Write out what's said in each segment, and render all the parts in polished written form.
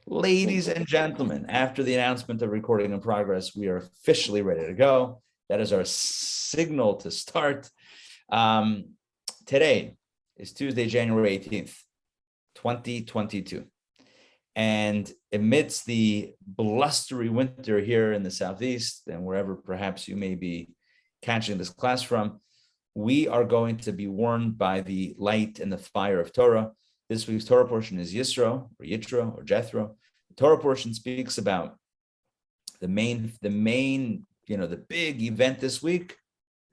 Ladies and gentlemen, after the announcement of recording in progress, we are officially ready to go. That is our signal to start. Today is Tuesday, January 18th, 2022. And amidst the blustery winter here in the Southeast and wherever perhaps you may be catching this class from, we are going to be warmed by the light and the fire of Torah. This week's Torah portion is Yitro or Jethro. The Torah portion speaks about the big event this week.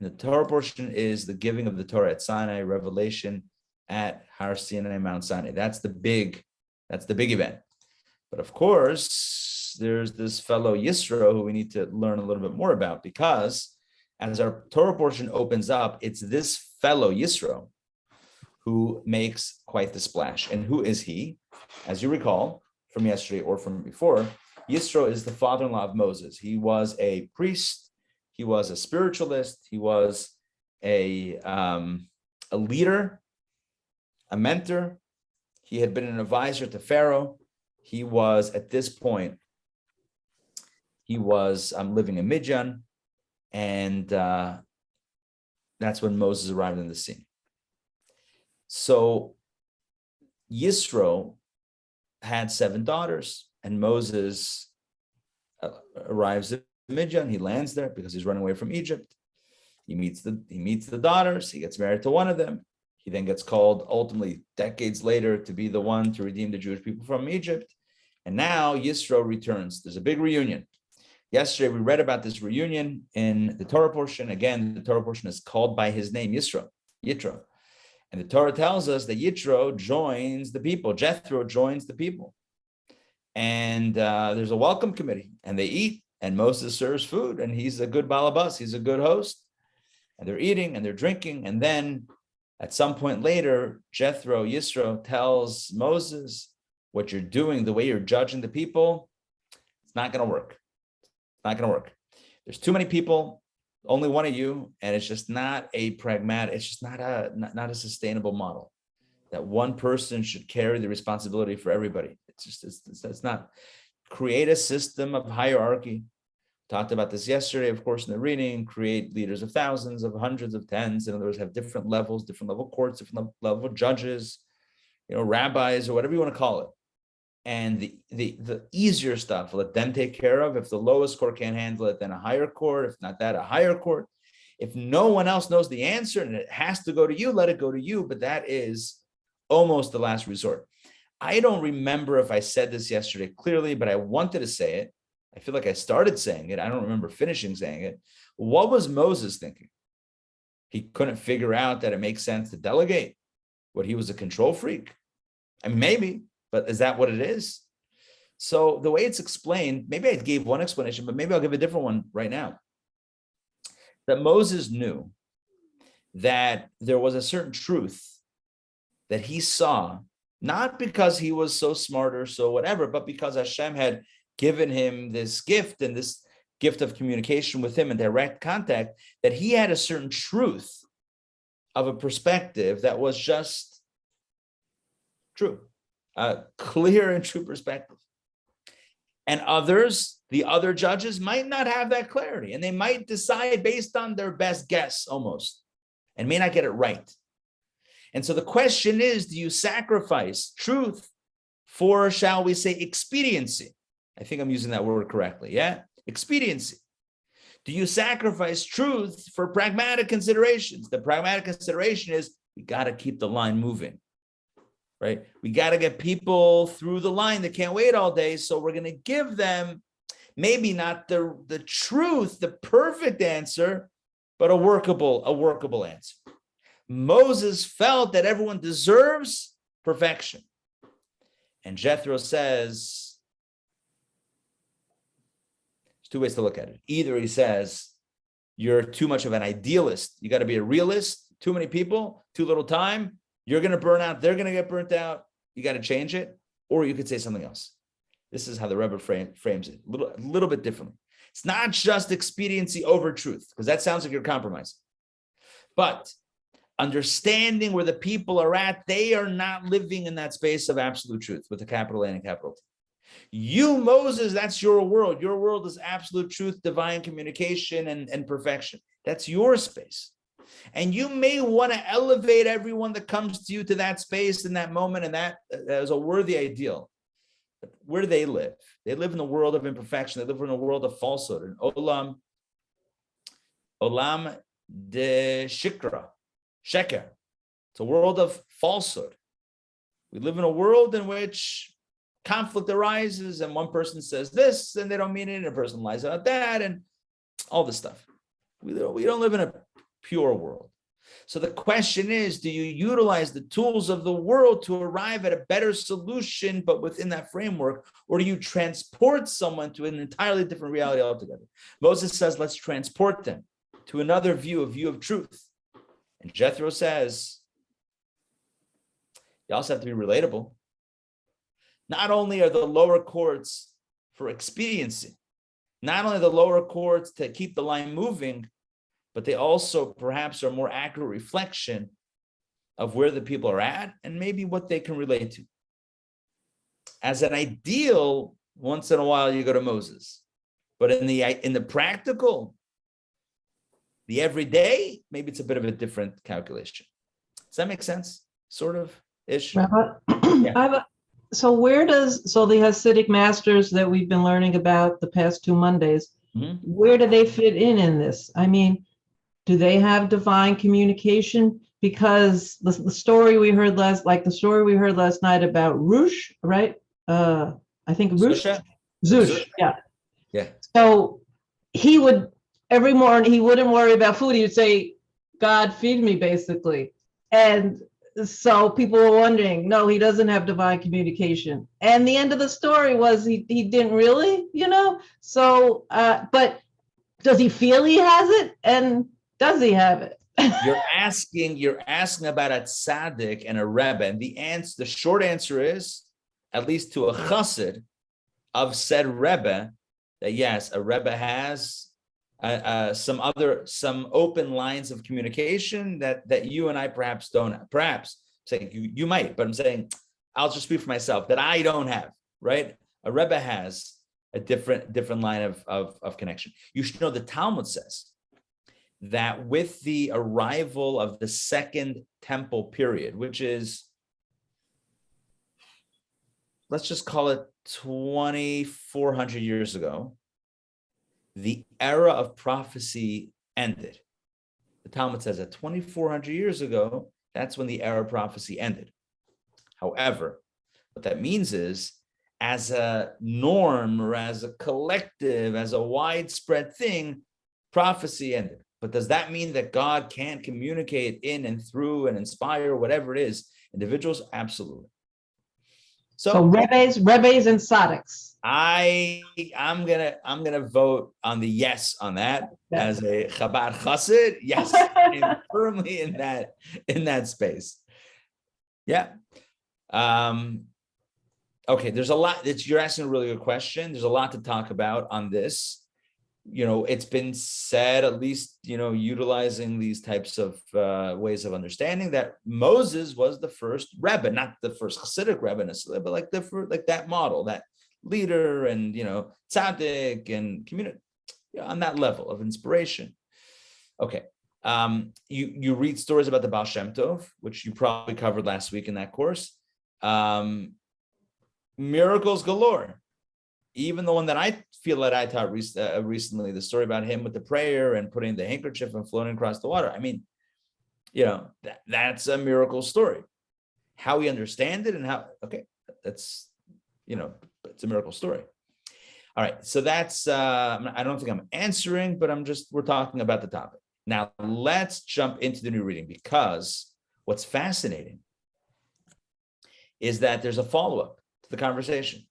And the Torah portion is the giving of the Torah at Sinai, revelation at Har Sinai, Mount Sinai. That's the big event. But of course, there's this fellow Yitro who we need to learn a little bit more about, because as our Torah portion opens up, it's this fellow Yitro who makes quite the splash. And who is he? As you recall from yesterday or from before, Yitro is the father-in-law of Moses. He was a priest, he was a spiritualist, he was a leader, a mentor. He had been an advisor to Pharaoh. He was, at this point, living in Midian, and that's when Moses arrived on the scene. So Yitro had 7 daughters, and Moses arrives in Midian. He lands there because he's running away from Egypt. He meets the daughters. He gets married to one of them. He then gets called, ultimately, decades later, to be the one to redeem the Jewish people from Egypt. And now Yitro returns. There's a big reunion. Yesterday, we read about this reunion in the Torah portion. Again, the Torah portion is called by his name, Yitro. And the Torah tells us that Yitro joins the people. Jethro joins the people. And there's a welcome committee, and they eat, and Moses serves food, and he's a good balabas, he's a good host. And they're eating, and they're drinking, and then at some point later, Yitro tells Moses, what you're doing, the way you're judging the people, it's not going to work. It's not going to work. There's too many people, only one of you, and it's just not a pragmatic, it's just not a sustainable model. That one person should carry the responsibility for everybody. It's not. Create a system of hierarchy. Talked about this yesterday, of course, in the reading. Create leaders of thousands, of hundreds, of tens. In other words, have different levels, different level courts, different level judges, rabbis, or whatever you want to call it. And the easier stuff, let them take care of. If the lowest court can't handle it, then a higher court. If not that, a higher court. If no one else knows the answer and it has to go to you, let it go to you. But that is almost the last resort. I don't remember if I said this yesterday clearly, but I wanted to say it. I feel like I started saying it. I don't remember finishing saying it. What was Moses thinking? He couldn't figure out that it makes sense to delegate. What, he was a control freak? I mean, maybe. But is that what it is? So the way it's explained, maybe I gave one explanation, but maybe I'll give a different one right now. That Moses knew that there was a certain truth that he saw, not because he was so smart or so whatever, but because Hashem had given him this gift and this gift of communication with him and direct contact, that he had a certain truth of a perspective that was just true. A clear and true perspective. And others, the other judges, might not have that clarity, and they might decide based on their best guess almost, and may not get it right. And so the question is, do you sacrifice truth for, shall we say, expediency? I think I'm using that word correctly, yeah? Expediency. Do you sacrifice truth for pragmatic considerations? The pragmatic consideration is, we got to keep the line moving. Right? We got to get people through the line that can't wait all day. So we're going to give them maybe not the truth, the perfect answer, but a workable answer. Moses felt that everyone deserves perfection. And Jethro says, there's 2 ways to look at it. Either he says, you're too much of an idealist. You got to be a realist. Too many people, too little time. You're going to burn out. They're going to get burnt out. You got to change it. Or you could say something else. This is how the Rebbe frames it, a little bit differently. It's not just expediency over truth, because that sounds like you're compromising. But understanding where the people are at, they are not living in that space of absolute truth with a capital A and a capital T. You, Moses, that's your world. Your world is absolute truth, divine communication, and perfection. That's your space. And you may want to elevate everyone that comes to you to that space in that moment, and that is a worthy ideal. But where do they live? They live in the world of imperfection. They live in a world of falsehood. And olam de shikra, sheker. It's a world of falsehood. We live in a world in which conflict arises, and one person says this, and they don't mean it, and a person lies about that, and all this stuff. We don't live in a pure world. So the question is, do you utilize the tools of the world to arrive at a better solution, but within that framework, or do you transport someone to an entirely different reality altogether? Moses says, let's transport them to another view, a view of truth. And Jethro says, you also have to be relatable. Not only are the lower courts for expediency, not only the lower courts to keep the line moving, but they also perhaps are a more accurate reflection of where the people are at and maybe what they can relate to. As an ideal, once in a while you go to Moses, but in the practical, the everyday, maybe it's a bit of a different calculation. Does that make sense? Sort of ish. Rabbi, Yeah. so the Hasidic masters that we've been learning about the past 2 Mondays, where do they fit in this? I mean, do they have divine communication? Because the story we heard last night about Rush, right? I think Rush, Zush, yeah. Yeah. So he would every morning, he wouldn't worry about food. He would say, "God, feed me," basically. And so people were wondering, no, he doesn't have divine communication. And the end of the story was he didn't really, So, but does he feel he has it? And does he have it? You're asking about a tzaddik and a rebbe, and the short answer is, at least to a chassid of said rebbe, that yes, a rebbe has some open lines of communication that you and I perhaps don't have. Perhaps saying you might, but I'm saying I'll just speak for myself that I don't have. Right? A rebbe has a different line of connection. You should know the Talmud says that with the arrival of the second temple period, which is, let's just call it 2,400 years ago, the era of prophecy ended. The Talmud says that 2,400 years ago, that's when the era of prophecy ended. However, what that means is, as a norm or as a collective, as a widespread thing, prophecy ended. But does that mean that God can't communicate in and through and inspire whatever it is individuals? Absolutely. So rebbes and tzaddiks. I'm gonna vote on the yes on that. As a Chabad chassid. Yes, I'm firmly in that space. Yeah. Okay, there's a lot. You're asking a really good question. There's a lot to talk about on this. It's been said, at least, utilizing these types of ways of understanding, that Moses was the first Rebbe, not the first Hasidic Rebbe necessarily, but like that model, that leader, and tzaddik and community, on that level of inspiration. Okay, you read stories about the Baal Shem Tov, which you probably covered last week in that course. Miracles galore. Even the one that I feel that I taught recently, the story about him with the prayer and putting the handkerchief and floating across the water. I mean, that's a miracle story. How we understand it and that's, it's a miracle story. All right, so that's, I don't think I'm answering, but we're talking about the topic. Now, let's jump into the new reading, because what's fascinating is that there's a follow-up to the conversation.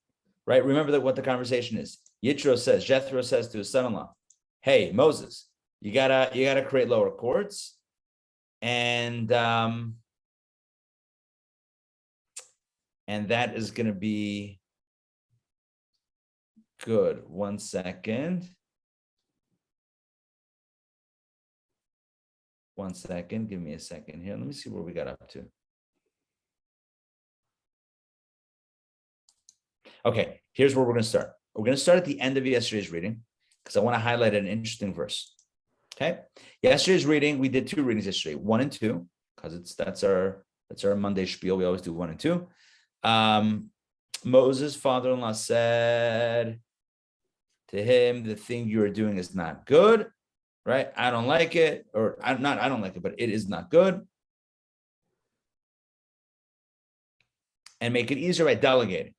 Right? Remember what the conversation is. Jethro says to his son-in-law, "Hey, Moses, you gotta create lower courts, and that is going to be good." 1 second. 1 second. Give me a second here. Let me see where we got up to. Okay, here's where we're going to start. We're going to start at the end of yesterday's reading because I want to highlight an interesting verse. Okay, yesterday's reading, we did 2 readings yesterday, 1 and 2, because that's our Monday spiel. We always do 1 and 2. Moses' father-in-law said to him, the thing you are doing is not good, right? I don't like it, or I don't like it, but it is not good. And make it easier by delegating.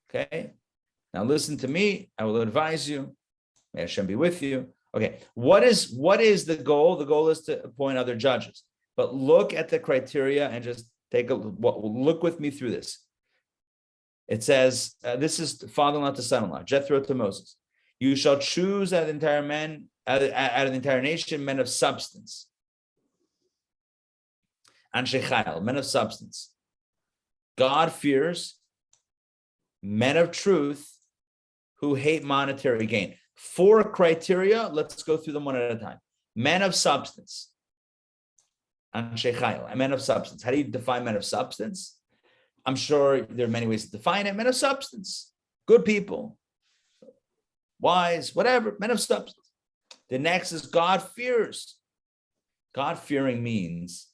Okay, now listen to me. I will advise you. May Hashem be with you. Okay, what is the goal? The goal is to appoint other judges. But look at the criteria and just look with me through this. It says, this is father-in-law to son-in-law, Jethro to Moses. You shall choose out of the entire nation, men of substance. Anshe chayil, men of substance. God fears, men of truth who hate monetary gain. 4 criteria, let's go through them one at a time. Men of substance. Anshe chayil, men of substance. How do you define men of substance? I'm sure there are many ways to define it. Men of substance, good people, wise, whatever, men of substance. The next is God fears. God fearing means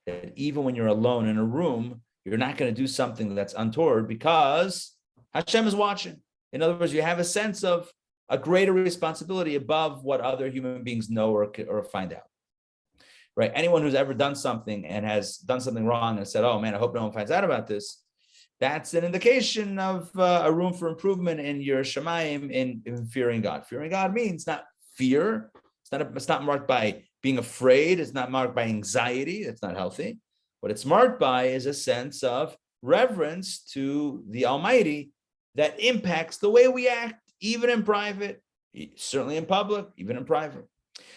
that even when you're alone in a room, you're not going to do something that's untoward because Hashem is watching. In other words, you have a sense of a greater responsibility above what other human beings know or find out. Right? Anyone who's ever done something and has done something wrong and said, oh man, I hope no one finds out about this, that's an indication of a room for improvement in your Shemayim in fearing God. Fearing God means not fear. It's not marked by being afraid. It's not marked by anxiety. It's not healthy. What it's marked by is a sense of reverence to the Almighty that impacts the way we act, even in private, certainly in public, even in private.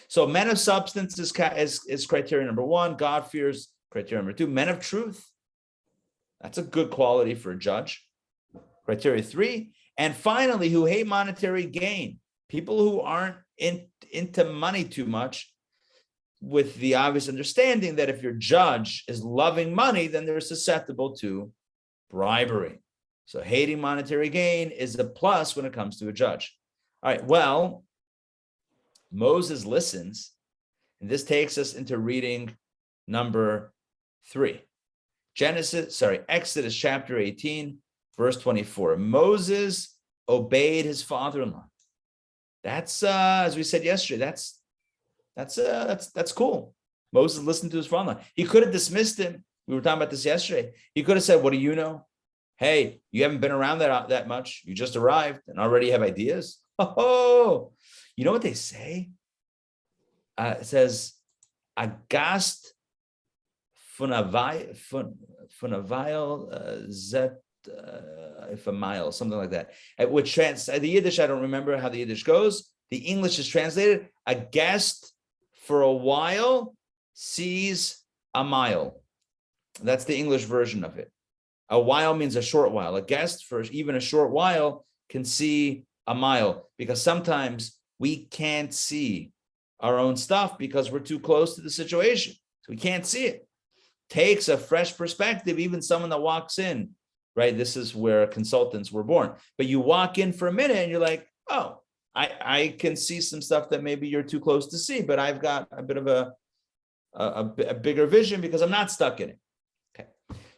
So men of substance is criteria number 1. God fears, criteria number 2. Men of truth. That's a good quality for a judge. Criteria 3. And finally, who hate monetary gain. People who aren't into money too much, with the obvious understanding that if your judge is loving money, then they're susceptible to bribery. So hating monetary gain is a plus when it comes to a judge. All right, well, Moses listens, and this takes us into reading number 3. Exodus chapter 18, verse 24. Moses obeyed his father-in-law. That's as we said yesterday, that's cool. Moses listened to his father-in-law. He could have dismissed him. We were talking about this yesterday. He could have said, what do you know? Hey, you haven't been around that much. You just arrived and already have ideas. Oh, you know what they say? It says, agast funavile zet if a mile, something like that. Which the Yiddish, I don't remember how the Yiddish goes. The English is translated, a guest for a while sees a mile. That's the English version of it. A while means a short while. A guest for even a short while can see a mile, because sometimes we can't see our own stuff because we're too close to the situation. So we can't see it. Takes a fresh perspective, even someone that walks in, right? This is where consultants were born. But you walk in for a minute and you're like, oh, I can see some stuff that maybe you're too close to see, but I've got a bit of a bigger vision because I'm not stuck in it. Okay.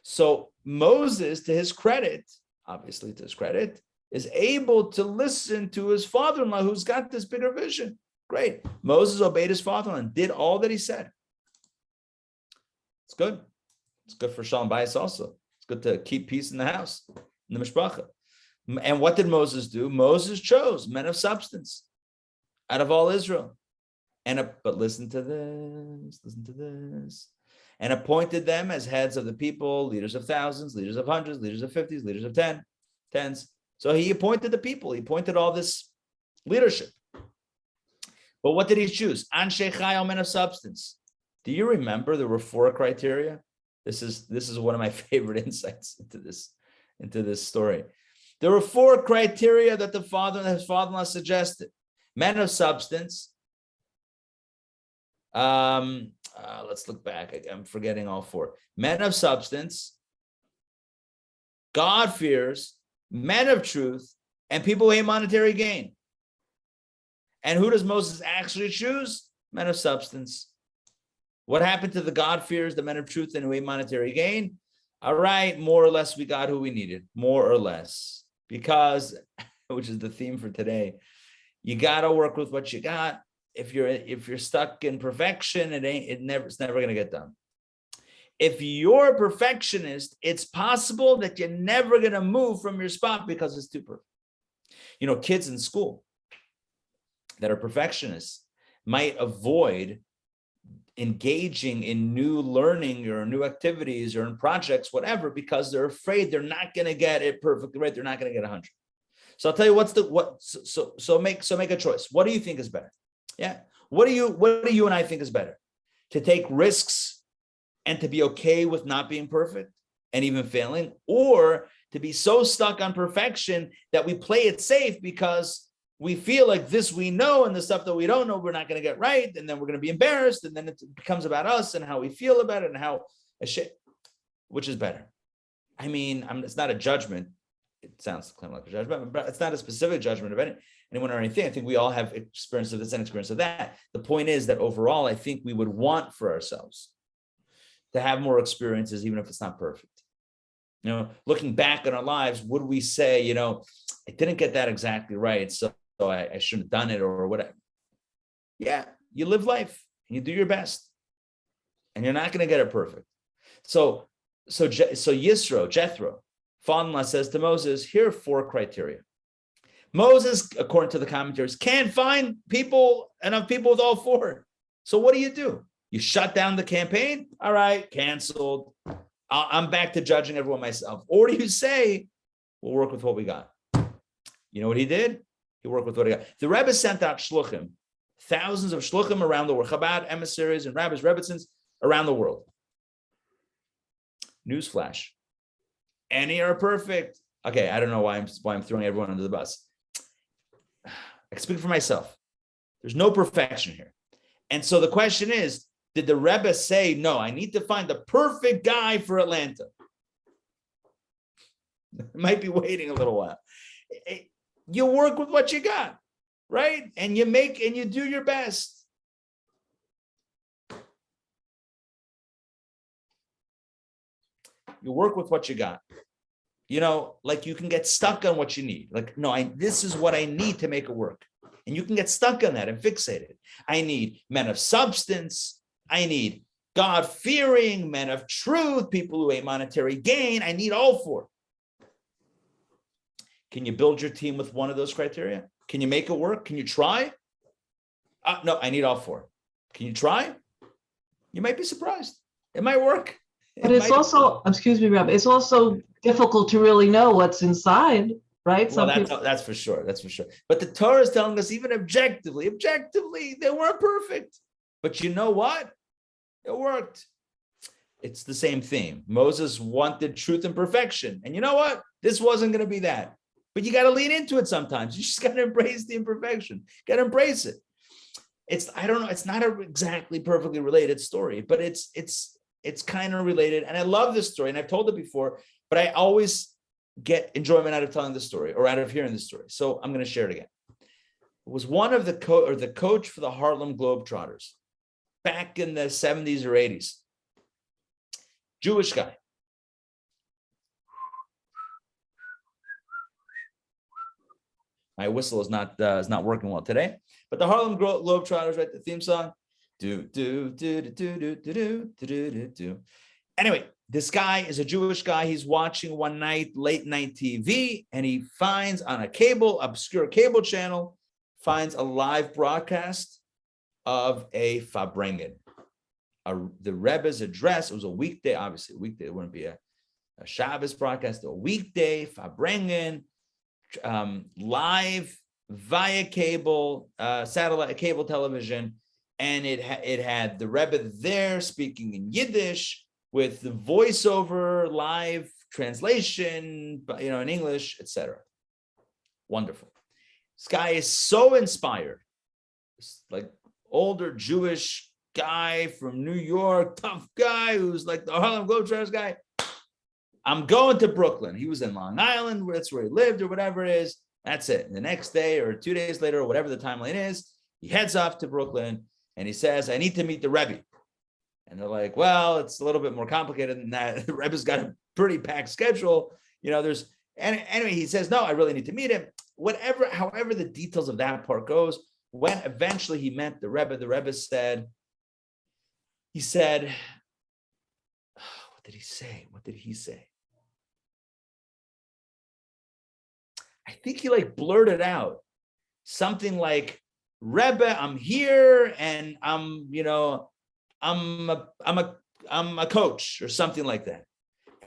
So Moses, to his credit, obviously to his credit, is able to listen to his father-in-law who's got this bigger vision. Great. Moses obeyed his father-in-law and did all that he said. It's good. It's good for Shalom Bayis also. It's good to keep peace in the house, in the mishpacha. And what did Moses do? Moses chose men of substance out of all Israel. But listen to this. And appointed them as heads of the people, leaders of thousands, leaders of hundreds, leaders of 50s, leaders of tens. So he appointed the people. He appointed all this leadership. But what did he choose? Anshe chayil, men of substance. Do you remember there were 4 criteria? This is one of my favorite insights into this story. There were 4 criteria that his father-in-law suggested. Men of substance. Let's look back. I'm forgetting all 4. Men of substance. God fears. men of truth, and people who hate monetary gain. And who does Moses actually choose? Men of substance. What happened to the God-fearers, the men of truth, and who hate monetary gain? All right, more or less, we got who we needed, more or less, because, which is the theme for today, you got to work with what you got. If you're stuck in perfection, it's never going to get done. If you're a perfectionist, it's possible that you're never going to move from your spot because it's too perfect. You know, kids in school that are perfectionists might avoid engaging in new learning or new activities or in projects, whatever, because they're afraid they're not going to get it perfectly right. They're not going to get 100. So I'll tell you so make a choice. What do you think is better? Yeah. What do you and I think is better? To take risks and to be okay with not being perfect and even failing, or to be so stuck on perfection that we play it safe because we feel like this we know, and the stuff that we don't know, we're not going to get right. And then we're going to be embarrassed. And then it becomes about us and how we feel about it and how which is better? I mean, it's not a judgment. It sounds like a judgment, but it's not a specific judgment of anyone or anything. I think we all have experience of this and experience of that. The point is that overall, I think we would want for ourselves to have more experiences, even if it's not perfect. You know, looking back on our lives, would we say, you know, I didn't get that exactly right, so I shouldn't have done it or whatever? Yeah, you live life and you do your best, and you're not going to get it perfect. So Jethro, father-in-law, says to Moses, here are 4 criteria. Moses, according to the commentaries, can't find enough people with all 4. So what do? You shut down the campaign? All right, canceled. I'm back to judging everyone myself. Or do you say, we'll work with what we got? You know what he did? He worked with what he got. The Rebbe sent out shluchim, thousands of shluchim around the world, Chabad emissaries and rabbis, rebbitzins around the world. Newsflash. Any are perfect. Okay, I don't know why I'm throwing everyone under the bus. I speak for myself. There's no perfection here. And so the question is, did the Rebbe say, no, I need to find the perfect guy for Atlanta? Might be waiting a little while. You work with what you got, right? And you do your best. You work with what you got. You know, like you can get stuck on what you need. Like, no, this is what I need to make it work. And you can get stuck on that and fixate it. I need men of substance. I need God-fearing, men of truth, people who hate monetary gain. I need all 4. Can you build your team with one of those criteria? Can you make it work? Can you try? No, I need all 4. Can you try? You might be surprised. It might work. But it's also, excuse me, Rabbi, it's also difficult to really know what's inside, right? Well, that's for sure. That's for sure. But the Torah is telling us, even objectively, they weren't perfect. But you know what? It worked. It's the same theme. Moses wanted truth and perfection. And you know what? This wasn't going to be that. But you got to lean into it sometimes. You just got to embrace the imperfection. Got to embrace it. I don't know. It's not an exactly perfectly related story, but it's kind of related. And I love this story. And I've told it before, but I always get enjoyment out of telling the story or out of hearing the story. So I'm going to share it again. It was one of the coach for the Harlem Globetrotters back in the 70s or 80s. Jewish guy. My whistle is not working well today, but the Harlem Globetrotters, right? The theme song. Do do do do do do do do do do. Anyway, this guy is a Jewish guy. He's watching one night late night TV, and he finds on a obscure cable channel, finds a live broadcast of a Farbrengen. The Rebbe's address. It was a weekday, obviously a weekday. It wouldn't be a Shabbos broadcast. A weekday Farbrengen, live via cable, satellite cable television, and it had the Rebbe there speaking in Yiddish with the voiceover, live translation, in English, etc. Wonderful. This guy is so inspired. This, like, older Jewish guy from New York, tough guy who's like the Harlem Globetrotters guy. I'm going to Brooklyn. He was in Long Island, that's where he lived or whatever it is. That's it. And the next day or 2 days later, or whatever the timeline is, he heads off to Brooklyn and he says, I need to meet the Rebbe. And they're like, well, it's a little bit more complicated than that. The Rebbe's got a pretty packed schedule. And anyway, he says, no, I really need to meet him. However the details of that part goes, when eventually he met the Rebbe said, what did he say? What did he say? I think he blurted out something like, Rebbe, I'm here and I'm a coach or something like that.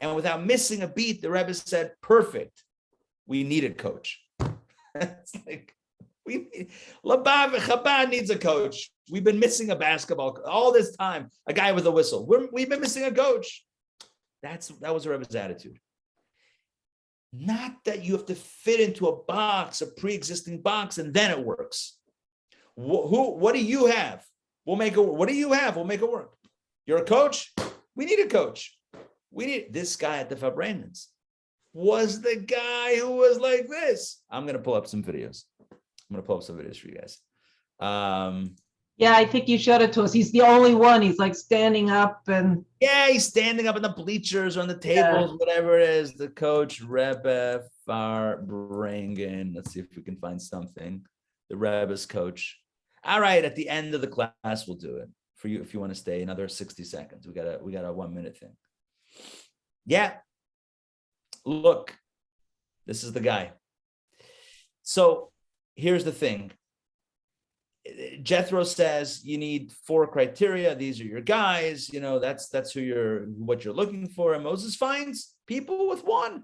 And without missing a beat, the Rebbe said, perfect. We need a coach. It's like, Chabad needs a coach. We've been missing a basketball all this time, a guy with a whistle. We've been missing a coach. That was the Rebbe's attitude. Not that you have to fit into a box, a pre-existing box, and then it works. What do you have? We'll make it work. What do you have? We'll make it work. You're a coach? We need a coach. This guy at the Fabrenans was the guy who was like this. I'm going to pull up some videos. For you guys. Yeah, I think you showed it to us. He's the only one. He's standing up and. Yeah, he's standing up in the bleachers or on the tables, whatever it is. The coach, Rebbe Farbrengen. Let's see if we can find something. The Rebbe's coach. All right, at the end of the class, we'll do it for you if you want to stay another 60 seconds. We got a 1 minute thing. Yeah. Look, this is the guy. So here's the thing. Jethro says you need 4 criteria. These are your guys. That's what you're looking for. And Moses finds people with 1.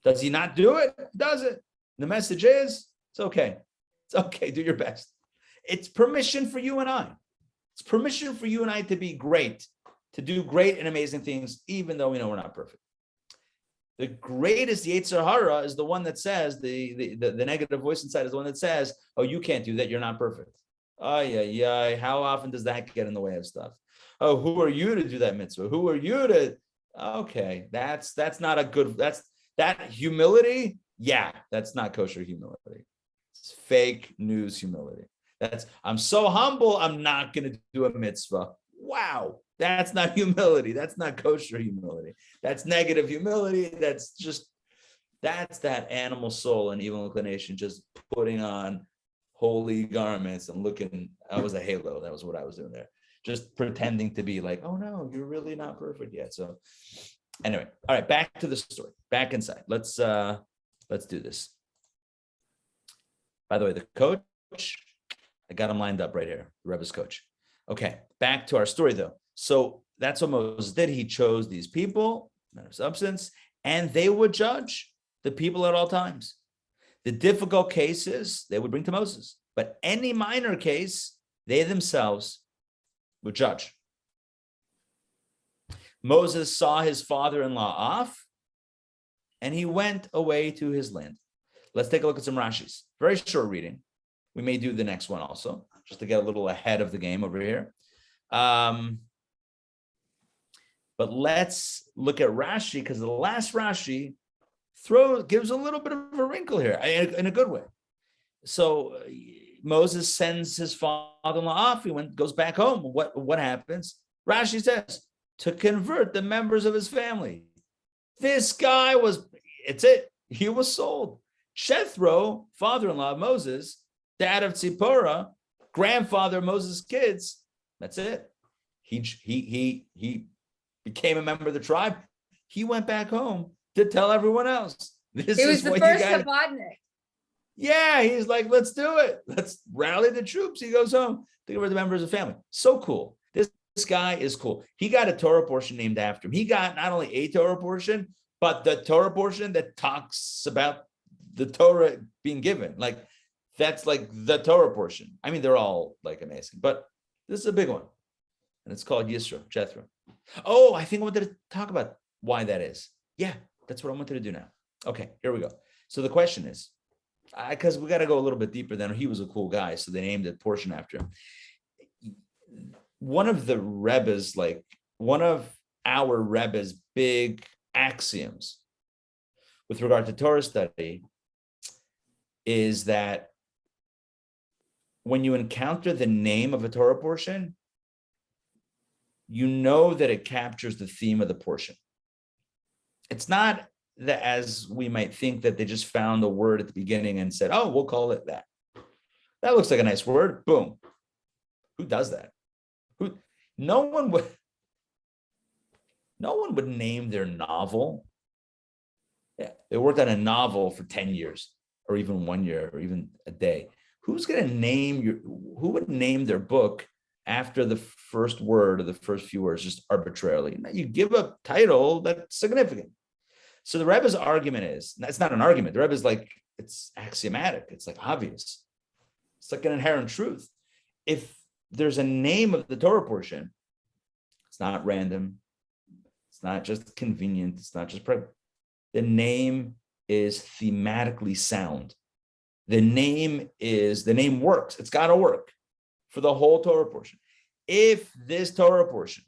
Does he not do it? Does it? The message is, it's okay. It's okay. Do your best. It's permission for you and I. It's permission for you and I to be great, to do great and amazing things, even though we know we're not perfect. The greatest Yetzer Hara is the one that says, the negative voice inside is the one that says, oh, you can't do that. You're not perfect. How often does that get in the way of stuff? Oh, who are you to do that mitzvah? Who are you to? Okay, that's not a good, that humility. Yeah, that's not kosher humility. It's fake news humility. I'm so humble, I'm not going to do a mitzvah. Wow. That's not humility. That's not kosher humility. That's negative humility. That's that animal soul and evil inclination just putting on holy garments and looking. That was a halo. That was what I was doing there. Just pretending to be like, oh no, you're really not perfect yet. So anyway, all right, back to the story. Back inside. Let's do this. By the way, the coach, I got him lined up right here, the Rebbe's coach. Okay, back to our story though. So that's what Moses did. He chose these people, men of substance, and they would judge the people at all times. The difficult cases they would bring to Moses, but any minor case, they themselves would judge. Moses saw his father-in-law off, and he went away to his land. Let's take a look at some Rashis. Very short reading. We may do the next one also, just to get a little ahead of the game over here. But let's look at Rashi, because the last Rashi gives a little bit of a wrinkle here in a good way. So Moses sends his father-in-law off. He goes back home. What happens? Rashi says, to convert the members of his family. This guy he was sold. Jethro, father-in-law of Moses, dad of Tzipporah, grandfather of Moses' kids. That's it. He became a member of the tribe. He went back home to tell everyone else. He was the first Chabadnik. Yeah, he's like, let's do it. Let's rally the troops. He goes home to give the members of the family. So cool. This guy is cool. He got a Torah portion named after him. He got not only a Torah portion, but the Torah portion that talks about the Torah being given. That's the Torah portion. I mean, they're all amazing, but this is a big one. And it's called Yitro, Jethro. Oh, I think I wanted to talk about why that is. Yeah, that's what I wanted to do now. Okay, here we go. So the question is, because we got to go a little bit deeper than he was a cool guy, so they named a portion after him. One of the Rebbes, one of our Rebbes big axioms with regard to Torah study is that when you encounter the name of a Torah portion, you know that it captures the theme of the portion. It's not that, as we might think, that they just found a word at the beginning and said, oh, we'll call it that. That looks like a nice word. Boom. Who does that? No one would name their novel. Yeah, they worked on a novel for 10 years or even 1 year or even a day. Who would name their book after the first word or the first few words just arbitrarily? You give a title that's significant. So the Rebbe's argument is, it's not an argument. The Rebbe's like, it's axiomatic. It's like obvious. It's like an inherent truth. If there's a name of the Torah portion, it's not random. It's not just convenient. It's not just the name is thematically sound. The name works. It's got to work for the whole Torah portion. If this Torah portion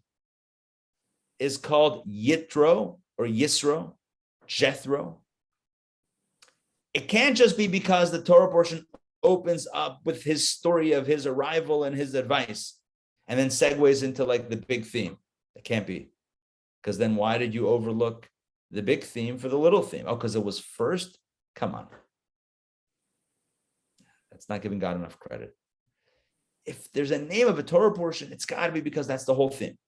is called Yitro or Yisro, Jethro, it can't just be because the Torah portion opens up with his story of his arrival and his advice and then segues into like the big theme. It can't be. Because then why did you overlook the big theme for the little theme? Oh, because it was first? Come on. That's not giving God enough credit. If there's a name of a Torah portion, it's got to be because that's the whole theme.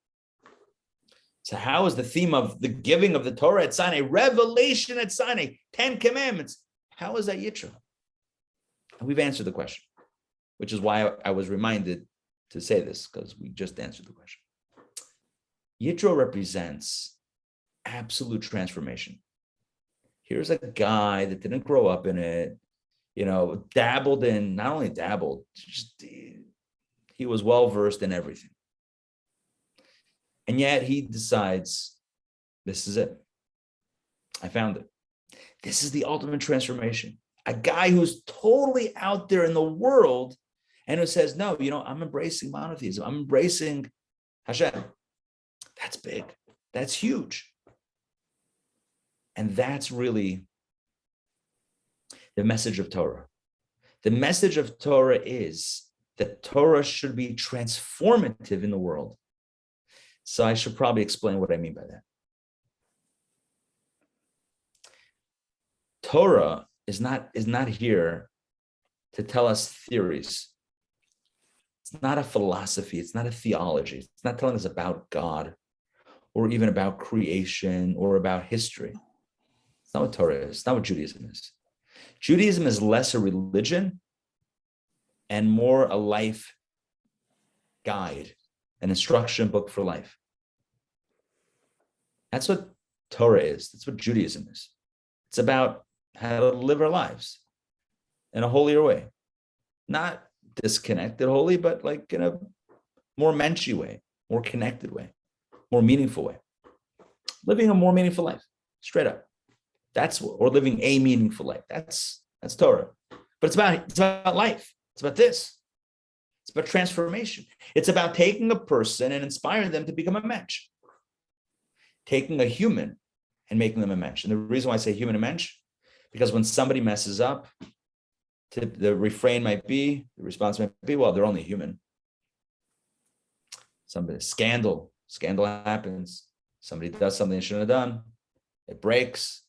So how is the theme of the giving of the Torah at Sinai, revelation at Sinai, 10 commandments, how is that Yitro? And we've answered the question, which is why I was reminded to say this, because we just answered the question. Yitro represents absolute transformation. Here's a guy that didn't grow up in it, dabbled in, not only dabbled, he was well-versed in everything. And yet he decides, this is it. I found it. This is the ultimate transformation. A guy who's totally out there in the world and who says, no, I'm embracing monotheism. I'm embracing Hashem. That's big. That's huge. And that's really the message of Torah. The message of Torah is that Torah should be transformative in the world. So I should probably explain what I mean by that. Torah is not here to tell us theories. It's not a philosophy. It's not a theology. It's not telling us about God or even about creation or about history. It's not what Torah is. It's not what Judaism is. Judaism is less a religion and more a life guide, an instruction book for life. That's what Torah is. That's what Judaism is. It's about how to live our lives in a holier way. Not disconnected holy, but like in a more menschy way, more connected way, more meaningful way. Living a more meaningful life, straight up. Or living a meaningful life. That's Torah. But it's about life. It's about this. It's about transformation. It's about taking a person and inspiring them to become a mensch. Taking a human and making them a mensch. And the reason why I say human and mensch, because when somebody messes up, the response might be, well, they're only human. Scandal happens. Somebody does something they shouldn't have done. It breaks.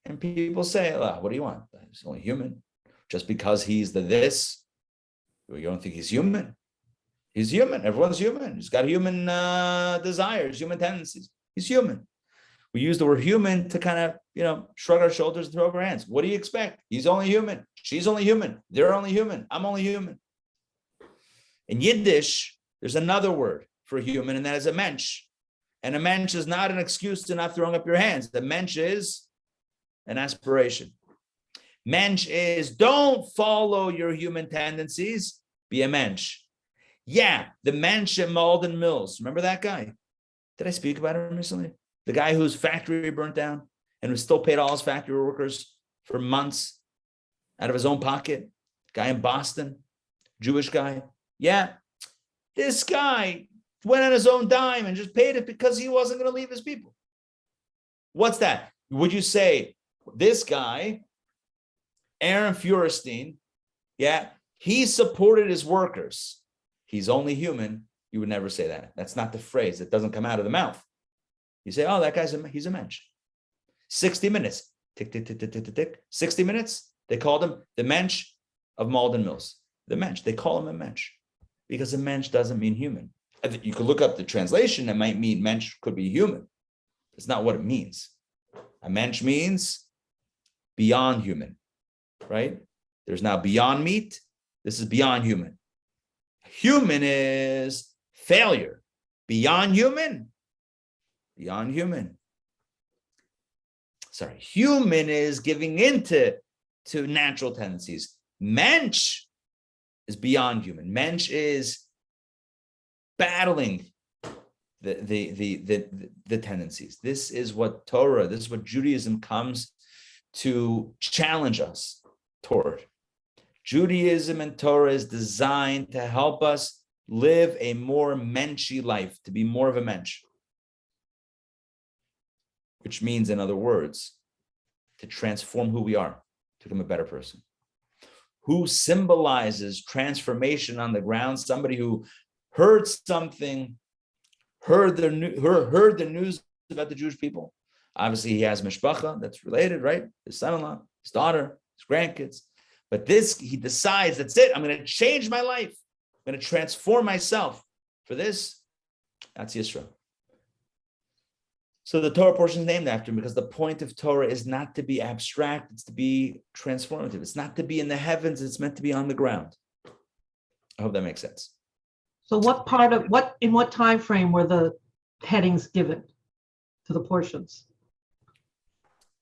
And people say, what do you want? He's only human. Just because he's this, you don't think he's human? He's human. Everyone's human. He's got human desires, human tendencies. He's human. We use the word human to kind of, shrug our shoulders and throw up our hands. What do you expect? He's only human. She's only human. They're only human. I'm only human. In Yiddish, there's another word for human, and that is a mensch. And a mensch is not an excuse to not throwing up your hands. The mensch is an aspiration. Mensch is don't follow your human tendencies. Be a mensch. Yeah, the mensch at Malden Mills. Remember that guy? Did I speak about him recently? The guy whose factory burnt down and who still paid all his factory workers for months out of his own pocket. Guy in Boston, Jewish guy. Yeah, this guy went on his own dime and just paid it because he wasn't going to leave his people. What's that? Would you say this guy, Aaron Feuerstein, yeah, he supported his workers. He's only human. You would never say that. That's not the phrase. It doesn't come out of the mouth. You say, oh, that guy's he's a mensch. 60 minutes. Tick, tick, tick, tick, tick, tick, tick. 60 minutes. They called him the mensch of Malden Mills. The mensch. They call him a mensch because a mensch doesn't mean human. You could look up the translation. It might mean mensch could be human. It's not what it means. A mensch means beyond human, right? There's now beyond meat. This is beyond human. Human is failure. Beyond human. Beyond human. Sorry, human is giving into natural tendencies. Mensch is beyond human. Mensch is battling the tendencies. This is what Torah, this is what Judaism comes to challenge us toward. Judaism and Torah is designed to help us live a more menschy life, to be more of a mensch. Which means, in other words, to transform who we are, to become a better person. Who symbolizes transformation on the ground? Somebody who heard something, heard the news about the Jewish people. Obviously, he has mishpacha that's related, right? His son-in-law, his daughter, his grandkids. But this, he decides, that's it. I'm going to change my life. I'm going to transform myself. For this, that's Yitro. So the Torah portion is named after him because the point of Torah is not to be abstract, it's to be transformative. It's not to be in the heavens, it's meant to be on the ground. I hope that makes sense. So in what time frame were the headings given to the portions?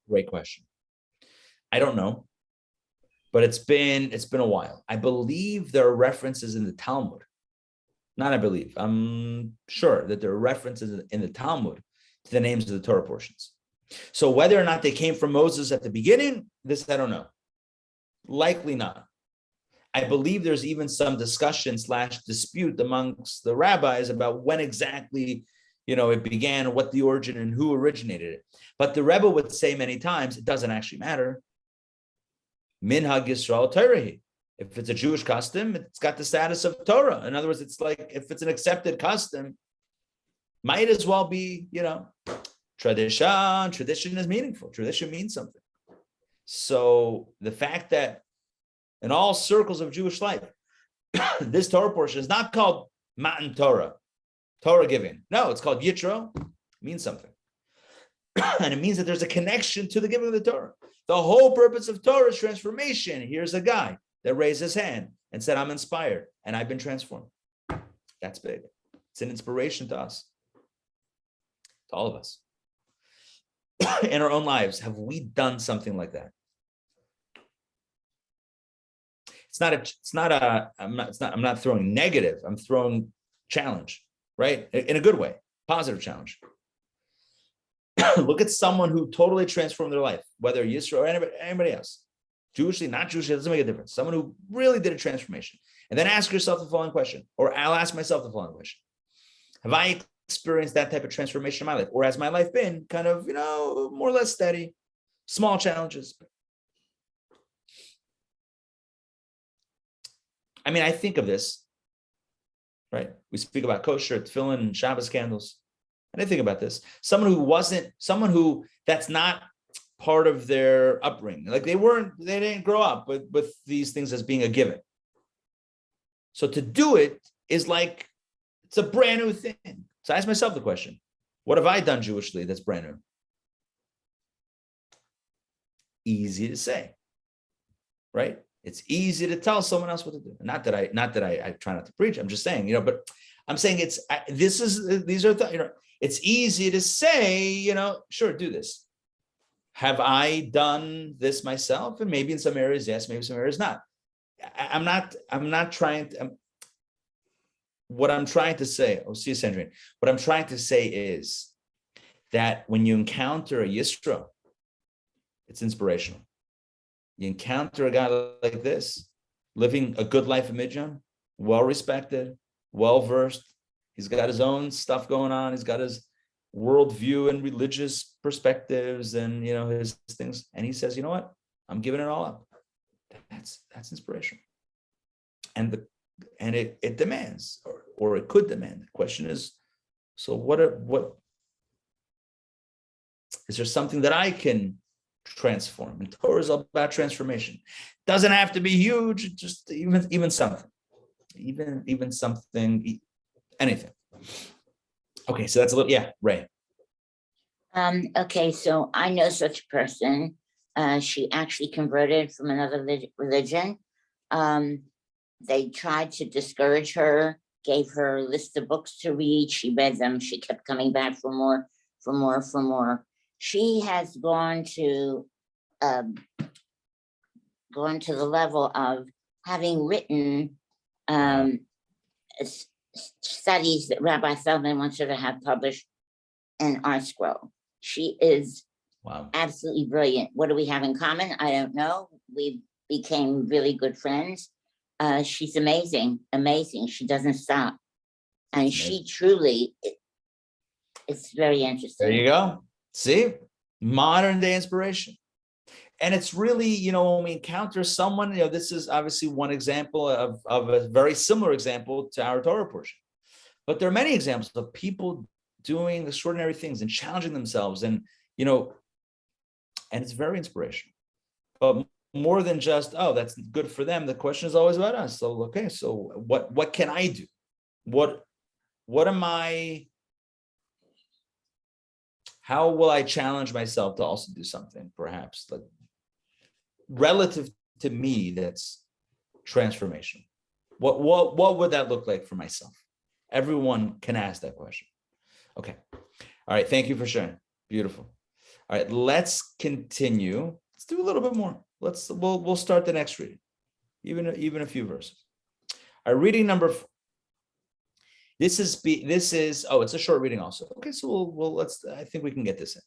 Great question. I don't know, but it's been a while. I believe there are references in the Talmud. Not I believe, I'm sure that there are references in the Talmud to the names of the Torah portions. So whether or not they came from Moses at the beginning, this I don't know. Likely not. I believe there's even some discussion / dispute amongst the rabbis about when exactly, it began, what the origin and who originated it. But the Rebbe would say many times, it doesn't actually matter. Minhag Yisrael Torah. If it's a Jewish custom, it's got the status of Torah. In other words, it's like if it's an accepted custom, might as well be, tradition. Tradition is meaningful. Tradition means something. So the fact that in all circles of Jewish life, this Torah portion is not called Matan Torah, Torah giving. No, it's called Yitro. It means something. And it means that there's a connection to the giving of the Torah. The whole purpose of Torah is transformation. Here's a guy that raised his hand and said, I'm inspired and I've been transformed. That's big. It's an inspiration to us. To all of us. In our own lives, have we done something like that? I'm not throwing negative, I'm throwing challenge, right? In a good way, positive challenge. Look at someone who totally transformed their life, whether Yisro or anybody else. Jewishly, not Jewishly, it doesn't make a difference. Someone who really did a transformation. And then ask yourself the following question, or I'll ask myself the following question. Have I experienced that type of transformation in my life? Or has my life been kind of, more or less steady, small challenges? I mean, I think of this, right? We speak about kosher, tefillin, and Shabbos candles. And I think about this. Someone who that's not part of their upbringing. Like they didn't grow up with these things as being a given. So to do it is like, it's a brand new thing. So I ask myself the question, what have I done Jewishly that's brand new? Easy to say, right? It's easy to tell someone else what to do. Not that I try not to preach. I'm just saying, but I'm saying it's easy to say, sure, do this. Have I done this myself? And maybe in some areas, yes, maybe some areas not. I'm not trying to, what I'm trying to say, oh, see you, Sandrine. What I'm trying to say is that when you encounter a Yitro, it's inspirational. You encounter a guy like this, living a good life in Midjan, well-respected, well-versed. He's got his own stuff going on. He's got his, worldview and religious perspectives and his things. And he says, you know what? I'm giving it all up. That's inspiration. And it demands, or it could demand. The question is, so what is there something that I can transform? And Torah is all about transformation. Doesn't have to be huge, just even something. Even something, anything. Okay, so that's a little, Ray. Okay, so I know such a person. She actually converted from another religion. They tried to discourage her, gave her a list of books to read. She read them. She kept coming back for more. She has gone to the level of having written studies that Rabbi Feldman wants her to have published in Art Scroll. She is absolutely brilliant. What do we have in common? I don't know. We became really good friends. She's amazing. She doesn't stop. And she truly, it's very interesting. There you go. See, modern day inspiration. And it's really, when we encounter someone, this is obviously one example of a very similar example to our Torah portion. But there are many examples of people doing extraordinary things and challenging themselves. And, and it's very inspirational. But more than just, that's good for them. The question is always about us. So, okay, so what can I do? What am I? How will I challenge myself to also do something, perhaps, like relative to me, that's transformation? What would that look like for myself? Everyone can ask that question. Okay. All right. Thank you for sharing. Beautiful. All right. Let's continue. Let's do a little bit more. We'll start the next reading, even a few verses. All right, reading number 4. This is it's a short reading also. Okay, so I think we can get this in.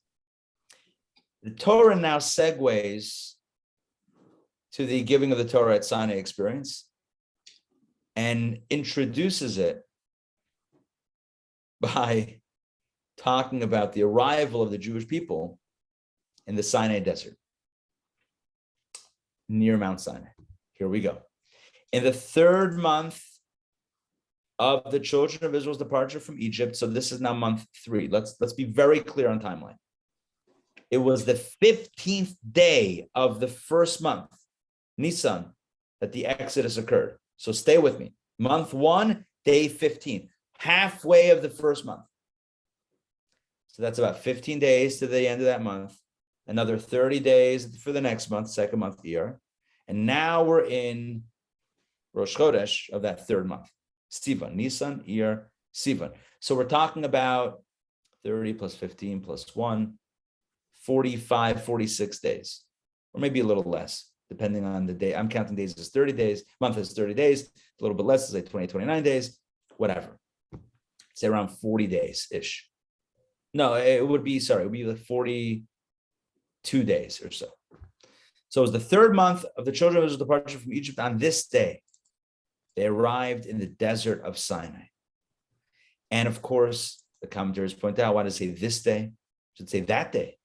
The Torah now segues to the giving of the Torah at Sinai experience and introduces it by talking about the arrival of the Jewish people in the Sinai desert near Mount Sinai. Here we go. In the 3rd month of the children of Israel's departure from Egypt, so this is now month 3. Let's be very clear on timeline. It was the 15th day of the 1st month, Nisan, that the Exodus occurred. So stay with me. Month 1, day 15, halfway of the 1st month. So that's about 15 days to the end of that month. Another 30 days for the next month, 2nd month year. And now we're in Rosh Chodesh of that 3rd month. Sivan, Nisan, Iyar, Sivan. So we're talking about 30 plus 15 plus 1, 45, 46 days, or maybe a little less, depending on the day. I'm counting days as 30 days, month as 30 days, a little bit less, like 20, 29 days, whatever. Say around 40 days-ish. No, it would be like 42 days or so. So it was the 3rd month of the children of Israel's departure from Egypt. On this day, they arrived in the desert of Sinai. And of course, the commentators point out, why does it say this day? It should say that day.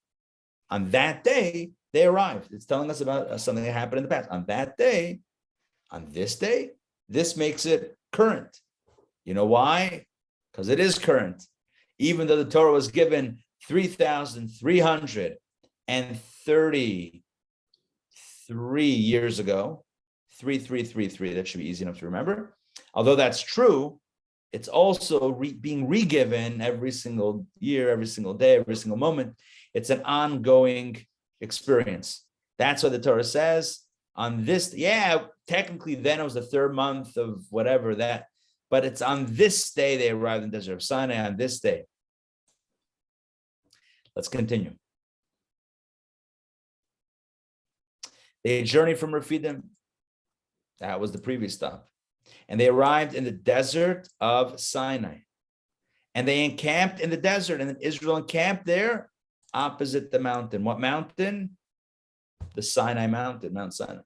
On that day, they arrived. It's telling us about something that happened in the past. On that day, on this day, this makes it current. You know why? Because it is current. Even though the Torah was given 3,333 years ago, 3333, that should be easy enough to remember. Although that's true, it's also being re-given every single year, every single day, every single moment. It's an ongoing experience. That's what the Torah says. On this, technically then it was the 3rd month of whatever that, but it's on this day they arrived in the desert of Sinai, on this day. Let's continue. They journeyed from Rephidim. That was the previous stop. And they arrived in the desert of Sinai. And they encamped in the desert. And then Israel encamped there opposite the mountain. What mountain? The Sinai mountain, Mount Sinai.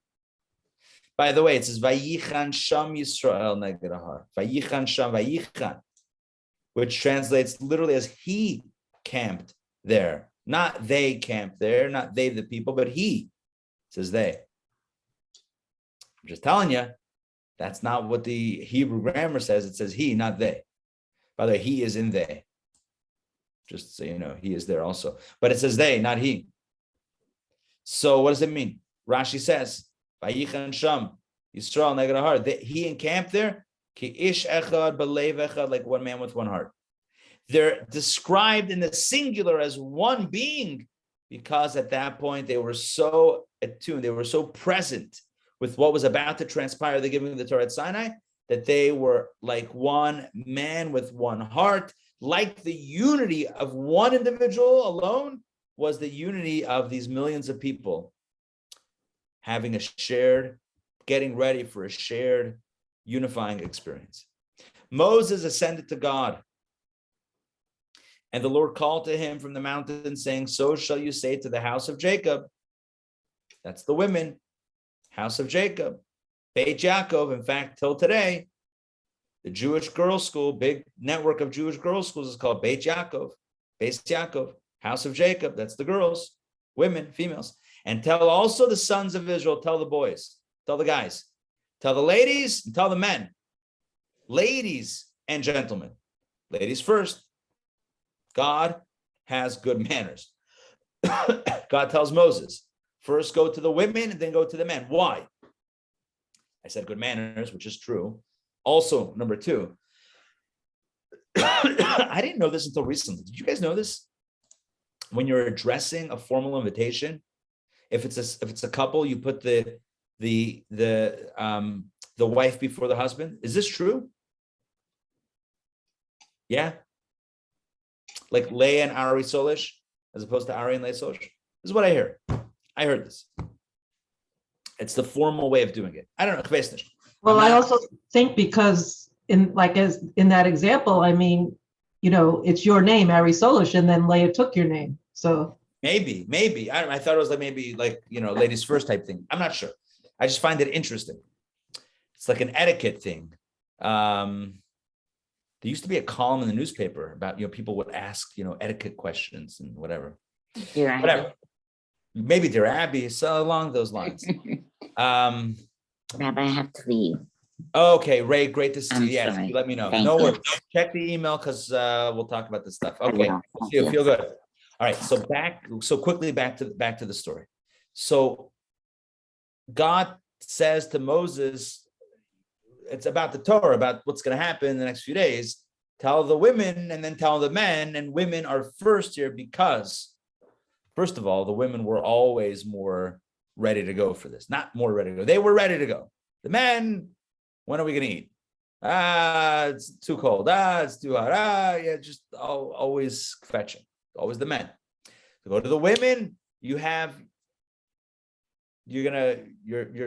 By the way, it says, Vayichan Sham Yisrael Neged Ahar. Vayichan Sham, Vayichan, which translates literally as he camped there. Not they camped there, not they the people, but he says they. I'm just telling you, that's not what the Hebrew grammar says. It says he, not they. By the way, he is in they. Just so you know, he is there also. But it says they, not he. So what does it mean? Rashi says, Vayichan Sham, Yisrael neged heart. He encamped there, ki ish echad b'leiv echad, like one man with one heart. They're described in the singular as one being because at that point they were so attuned, they were so present with what was about to transpire, the giving of the Torah at Sinai, that they were like one man with one heart, like the unity of one individual alone was the unity of these millions of people having a shared, getting ready for a shared, unifying experience. Moses ascended to God, and the Lord called to him from the mountain, saying, so shall you say to the house of Jacob, that's the women, house of Jacob, Beit Yaakov. In fact, till today, the Jewish girls' school, big network of Jewish girls' schools is called Beit Yaakov, Beit Yaakov, house of Jacob. That's the girls, women, females. And tell also the sons of Israel, tell the boys, tell the guys, tell the ladies, and tell the men, ladies and gentlemen, ladies first. God has good manners. God tells Moses, first go to the women and then go to the men. Why? I said good manners, which is true. Also, number two, I didn't know this until recently. Did you guys know this? When you're addressing a formal invitation, if it's a couple, you put the wife before the husband. Is this true? Yeah. Like Leah and Ari Sollish, as opposed to Ari and Leah Sollish. This is what I hear. I heard this. It's the formal way of doing it. I don't know. Well, I also think because in that example, I mean, you know, it's your name, Ari Sollish, and then Leah took your name. So maybe. I thought it was maybe ladies first type thing. I'm not sure. I just find it interesting. It's like an etiquette thing. There used to be a column in the newspaper about, people would ask, etiquette questions and whatever. Whatever. Maybe Dear Abby, so along those lines. Rabbi, I have to leave. Okay, Ray, great to see you. Yes, sorry. let me know. Thank No you. worries. Check the email because we'll talk about this stuff. Okay, see you. Feel good. All right, so quickly back to the story. So God says to Moses, it's about the Torah, about what's going to happen in the next few days. Tell the women and then tell the men, and women are first here because, first of all, the women were always more ready to go for this. Not more ready to go. They were ready to go. The men, when are we going to eat? It's too cold. It's too hot. Yeah, just always fetching. Always the men. To go to the women, you're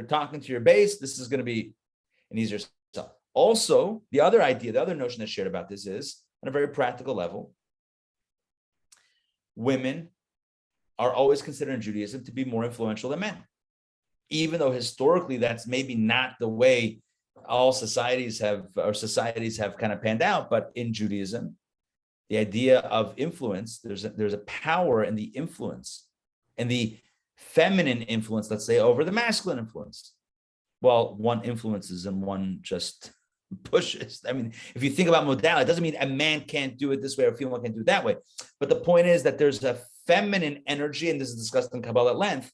talking to your base. This is going to be an easier stuff. Also, the other notion that's shared about this is, on a very practical level, women are always considered in Judaism to be more influential than men. Even though historically that's maybe not the way all societies have kind of panned out, but in Judaism, the idea of influence, there's a power in the influence and the feminine influence, let's say, over the masculine influence. Well, one influences and one just pushes. I mean, if you think about modality, it doesn't mean a man can't do it this way or a female can't do it that way. But the point is that there's a feminine energy, and this is discussed in Kabbalah at length,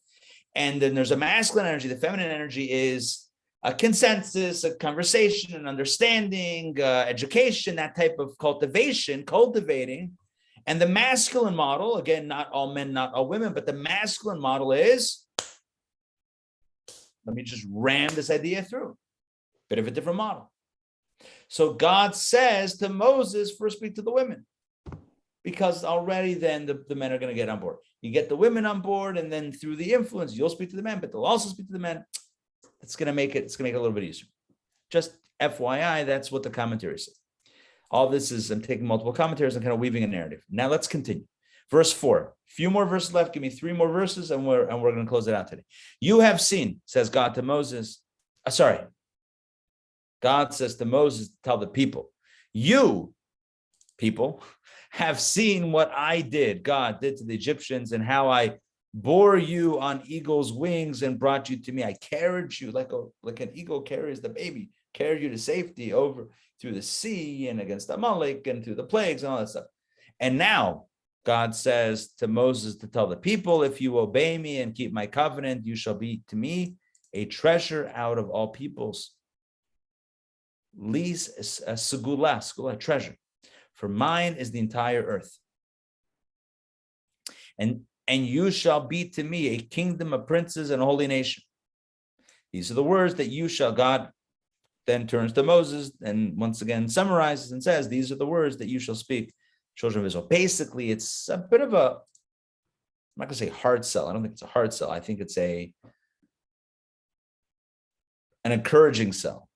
and then there's a masculine energy. The feminine energy is a consensus, a conversation, an understanding, education, that type of cultivating. And the masculine model, again, not all men, not all women, but the masculine model is, let me just ram this idea through. Bit of a different model. So God says to Moses, first speak to the women, because already then the men are going to get on board. You get the women on board, and then through the influence, you'll speak to the men, but they'll also speak to the men. It's going to make it a little bit easier. Just FYI, that's what the commentary says. All this is, I'm taking multiple commentaries and kind of weaving a narrative. Now let's continue. Verse 4, few more verses left. Give me 3 more verses, and we're going to close it out today. You have seen, says God to Moses. God says to Moses, tell the people, you people have seen what I did, God did to the Egyptians, and how I bore you on eagle's wings and brought you to me. I carried you like an eagle carries the baby, carried you to safety over through the sea and against Amalek and through the plagues and all that stuff. And now God says to Moses to tell the people, if you obey me and keep my covenant, you shall be to me a treasure out of all peoples. Lis segula, treasure. For mine is the entire earth. And you shall be to me a kingdom of princes and a holy nation. These are the words that you shall. God then turns to Moses and once again summarizes and says, these are the words that you shall speak, children of Israel. Basically, it's a bit of a, I'm not going to say hard sell. I don't think it's a hard sell. I think it's an encouraging sell.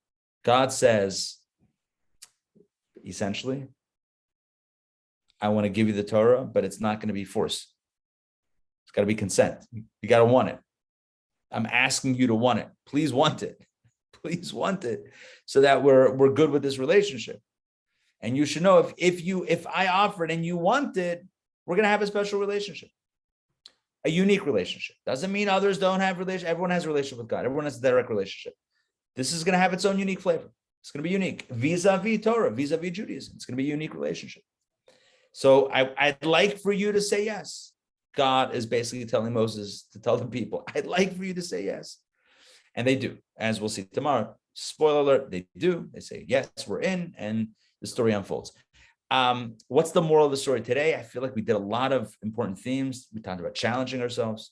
God says, essentially, I want to give you the Torah, but it's not going to be force. It's got to be consent. You got to want it. I'm asking you to want it. Please want it. Please want it, so that we're good with this relationship. And you should know if I offer it and you want it, we're going to have a special relationship, a unique relationship. Doesn't mean others don't have relationship. Everyone has a relationship with God. Everyone has a direct relationship. This is going to have its own unique flavor. It's going to be unique vis-a-vis Torah, vis-a-vis Judaism. It's going to be a unique relationship. So I'd like for you to say yes. God is basically telling Moses to tell the people, I'd like for you to say yes. And they do, as we'll see tomorrow. Spoiler alert, they do. They say, yes, we're in, and the story unfolds. What's the moral of the story today? I feel like we did a lot of important themes. We talked about challenging ourselves,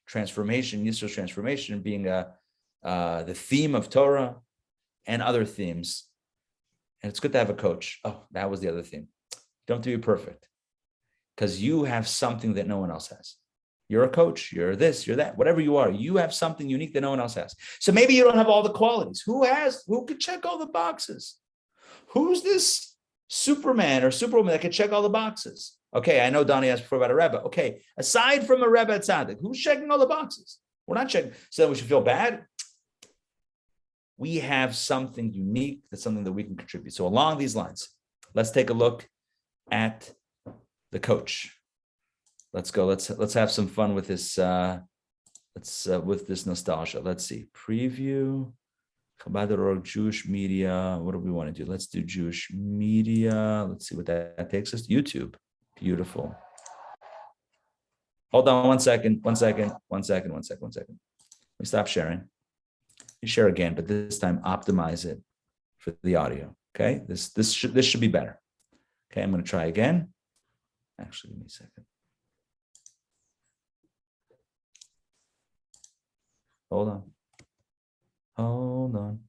transformation, Yisro's transformation being the theme of Torah, and other themes. And it's good to have a coach. Oh, that was the other theme. Don't have to be perfect, because you have something that no one else has. You're a coach, you're this, you're that, whatever you are, you have something unique that no one else has. So maybe you don't have all the qualities. Who could check all the boxes? Who's this Superman or Superwoman that could check all the boxes? Okay, I know Donnie asked before about a Rebbe. Okay, aside from a Rebbe at Tzaddik, who's checking all the boxes? We're not checking. So then we should feel bad. We have something unique. That's something that we can contribute. So along these lines, let's take a look at the coach. Let's go. Let's have some fun with this. With this nostalgia. Let's see. Preview. Chabad.org, Jewish media. What do we want to do? Let's do Jewish media. Let's see what that takes us. YouTube. Beautiful. Hold on 1 second. 1 second. 1 second. 1 second. 1 second. Let me stop sharing. You share again, but this time optimize it for the audio. Okay. This should be better. Okay. I'm going to try again. Actually, give me a second. Hold on. Hold on.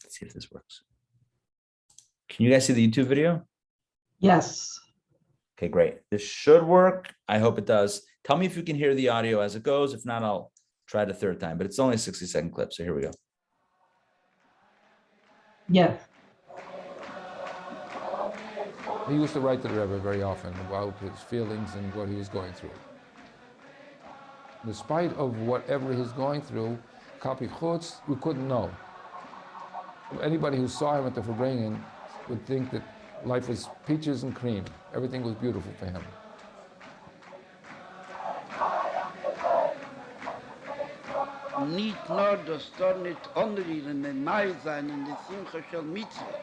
Let's see if this works. Can you guys see the YouTube video? Yes. Okay, great. This should work. I hope it does. Tell me if you can hear the audio as it goes. If not, I'll try it a third time, but it's only a 60-second clip. So here we go. Yes. He used to write to the Rebbe very often about his feelings and what he was going through. Despite of whatever he's going through, Kapi Chutz, we couldn't know. Anybody who saw him at the Farbrengen would think that life was peaches and cream. Everything was beautiful for him. Nicht nur das dort nicht onrieren in Mai sein in der Simcha shel Mitzvah.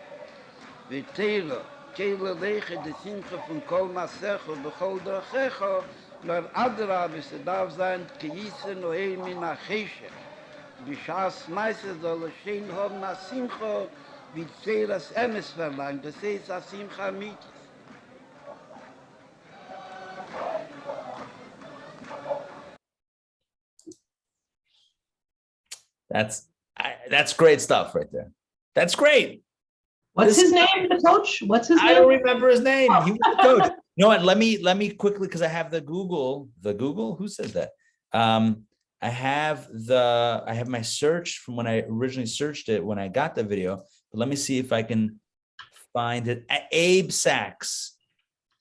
Wie Teile, Keile Leche, die Simcha von Kol Masecho, Bechol Drachecho, nur Adra, bis darf sein, Keise Noel min Acheshe. Bishas Meise soll stehen haben na Simcha, wie Teilas Emes verlangt, das heißt a Simcha Mitzvah. That's great stuff right there. That's great. What's his name, the coach? What's his name? I don't remember his name. He was the coach. You know what? Let me quickly, because I have the Google. Who says that? I have my search from when I originally searched it when I got the video. But let me see if I can find it. Abe Sachs.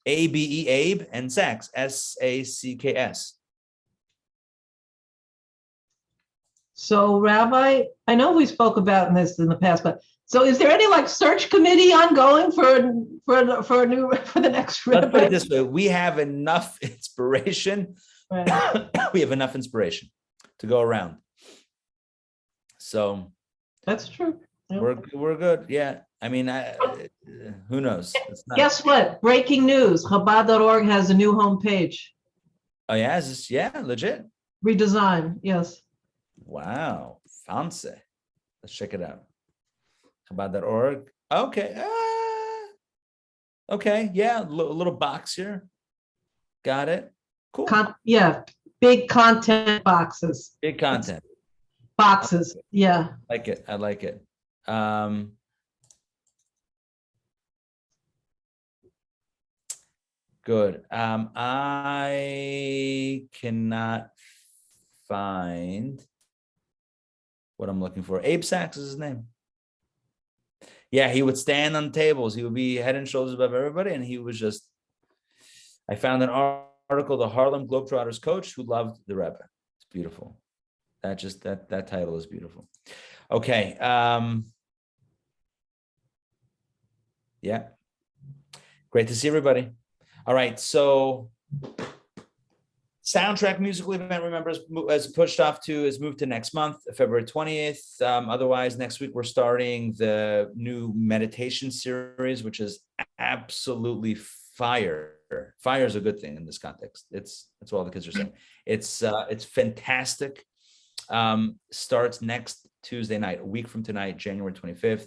A-B-E, Abe, and Sacks, S-A-C-K-S. So Rabbi, I know we spoke about this in the past, but so is there any like search committee ongoing for the next Let's put it rabbi? this way. We have enough inspiration. Right. We have enough inspiration to go around. So That's true. Yeah. we're good. Yeah. I mean, who knows? It's not, Guess what? Breaking news. Chabad.org has a new homepage. oh yeah, is this, yeah, legit. Redesign. Yes. Wow, fancy. Let's check it out. Chabad.org. Okay. Okay. Yeah, a little box here. Got it. Cool. Yeah. Big content boxes. Big content. Boxes. Yeah. I like it. I like it. Good. I cannot find what I'm looking for. Abe Sachs is his name. Yeah, he would stand on tables. He would be head and shoulders above everybody. And he was just, I found an article, the Harlem Globetrotters coach who loved the Rebbe. It's beautiful. That title is beautiful. Okay. Yeah. Great to see everybody. All right. So soundtrack musical event, remember, is moved to next month, February 20th. Otherwise, next week, we're starting the new meditation series, which is absolutely fire. Fire is a good thing in this context. That's what all the kids are saying. It's fantastic. Starts next Tuesday night, a week from tonight, January 25th.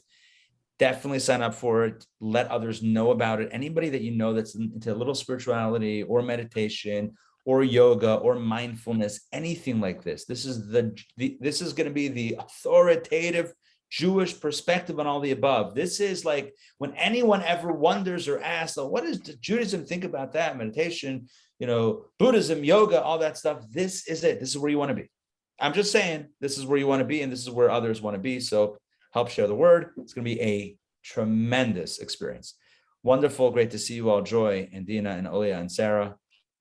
Definitely sign up for it. Let others know about it. Anybody that you know that's into a little spirituality or meditation or yoga or mindfulness, anything like this. This is this is going to be the authoritative Jewish perspective on all the above. This is like when anyone ever wonders or asks, oh, what does Judaism think about that? Meditation, Buddhism, yoga, all that stuff. This is it. This is where you want to be. I'm just saying, this is where you want to be, and this is where others want to be. So help share the word. It's going to be a tremendous experience. Wonderful. Great to see you all. Joy and Dina and Olia and Sarah.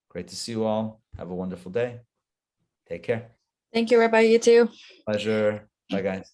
Great to see you all. Have a wonderful day. Take care. Thank you, Rabbi. You too. Pleasure. Bye, guys.